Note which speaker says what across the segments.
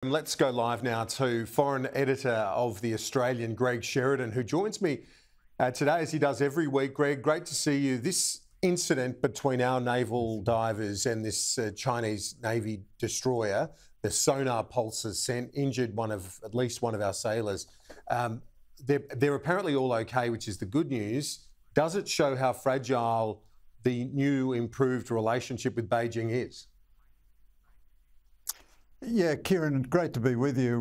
Speaker 1: Let's go live now to foreign editor of The Australian, Greg Sheridan, who joins me today as he does every week. Greg, great to see you. This incident between our naval divers and this Chinese Navy destroyer, the sonar pulses sent, injured at least one of our sailors. They're apparently all okay, which is the good news. Does it show how fragile the new improved relationship with Beijing is?
Speaker 2: Yeah, Kieran, great to be with you.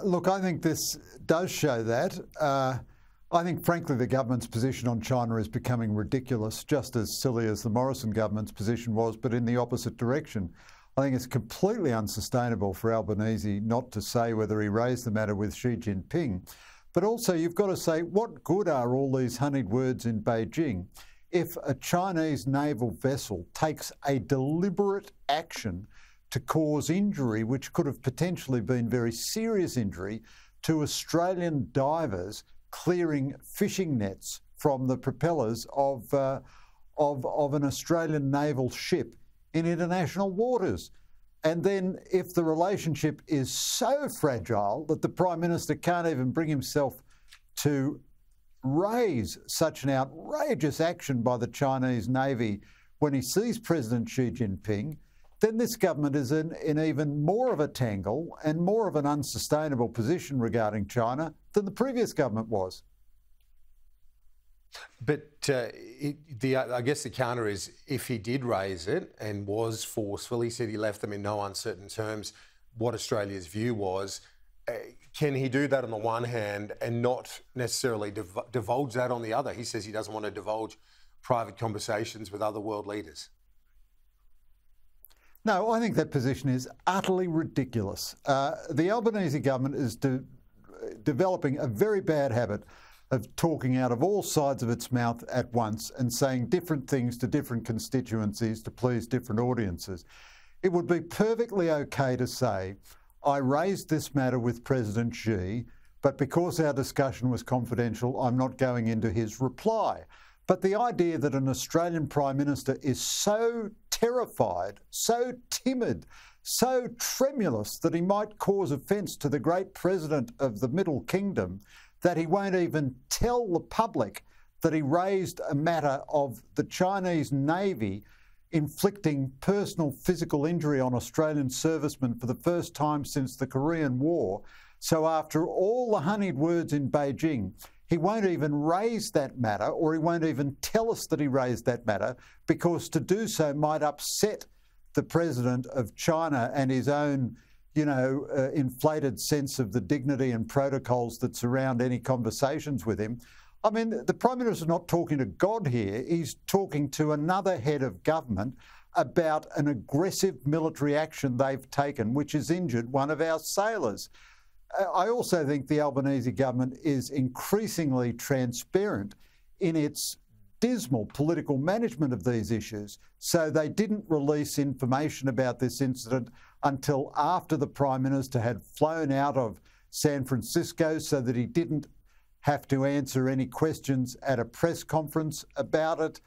Speaker 2: Look, I think this does show that. I think, frankly, the government's position on China is becoming ridiculous, just as silly as the Morrison government's position was, but in the opposite direction. I think it's completely unsustainable for Albanese not to say whether he raised the matter with Xi Jinping. But also, you've got to say, what good are all these honeyed words in Beijing if a Chinese naval vessel takes a deliberate action to cause injury, which could have potentially been very serious injury, to Australian divers clearing fishing nets from the propellers of an Australian naval ship in international waters? And then if the relationship is so fragile that the Prime Minister can't even bring himself to raise such an outrageous action by the Chinese Navy when he sees President Xi Jinping, then this government is in even more of a tangle and more of an unsustainable position regarding China than the previous government was.
Speaker 1: But I guess the counter is, if he did raise it and was forceful, he said he left them in no uncertain terms, what Australia's view was, can he do that on the one hand and not necessarily divulge that on the other? He says he doesn't want to divulge private conversations with other world leaders.
Speaker 2: No, I think that position is utterly ridiculous. The Albanese government is developing a very bad habit of talking out of all sides of its mouth at once and saying different things to different constituencies to please different audiences. It would be perfectly okay to say, I raised this matter with President Xi, but because our discussion was confidential, I'm not going into his reply. But the idea that an Australian Prime Minister is so terrified, so timid, so tremulous that he might cause offence to the great President of the Middle Kingdom, that he won't even tell the public that he raised a matter of the Chinese Navy inflicting personal physical injury on Australian servicemen for the first time since the Korean War. So after all the honeyed words in Beijing, he won't even raise that matter, or he won't even tell us that he raised that matter, because to do so might upset the president of China and his own, inflated sense of the dignity and protocols that surround any conversations with him. I mean, the Prime Minister's not talking to God here. He's talking to another head of government about an aggressive military action they've taken, which has injured one of our sailors. I also think the Albanese government is increasingly transparent in its dismal political management of these issues. So they didn't release information about this incident until after the Prime Minister had flown out of San Francisco so that he didn't have to answer any questions at a press conference about it.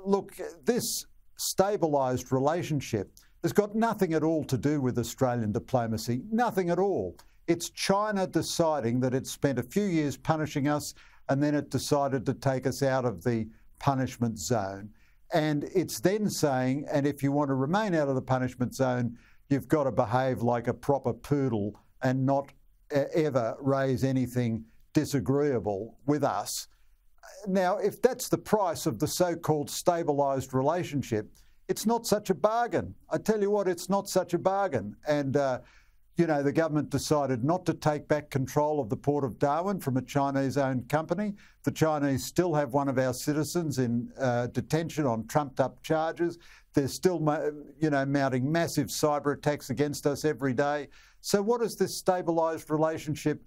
Speaker 2: Look, this stabilised relationship has got nothing at all to do with Australian diplomacy, nothing at all. It's China deciding that it spent a few years punishing us and then it decided to take us out of the punishment zone. And it's then saying, and if you want to remain out of the punishment zone, you've got to behave like a proper poodle and not ever raise anything disagreeable with us. Now, if that's the price of the so-called stabilised relationship, it's not such a bargain. I tell you what, it's not such a bargain. And, the government decided not to take back control of the Port of Darwin from a Chinese-owned company. The Chinese still have one of our citizens in detention on trumped-up charges. They're still, mounting massive cyber attacks against us every day. So what has this stabilised relationship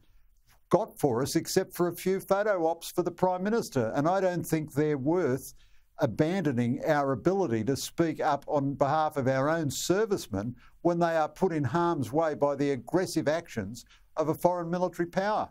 Speaker 2: got for us except for a few photo ops for the Prime Minister? And I don't think they're worth abandoning our ability to speak up on behalf of our own servicemen when they are put in harm's way by the aggressive actions of a foreign military power.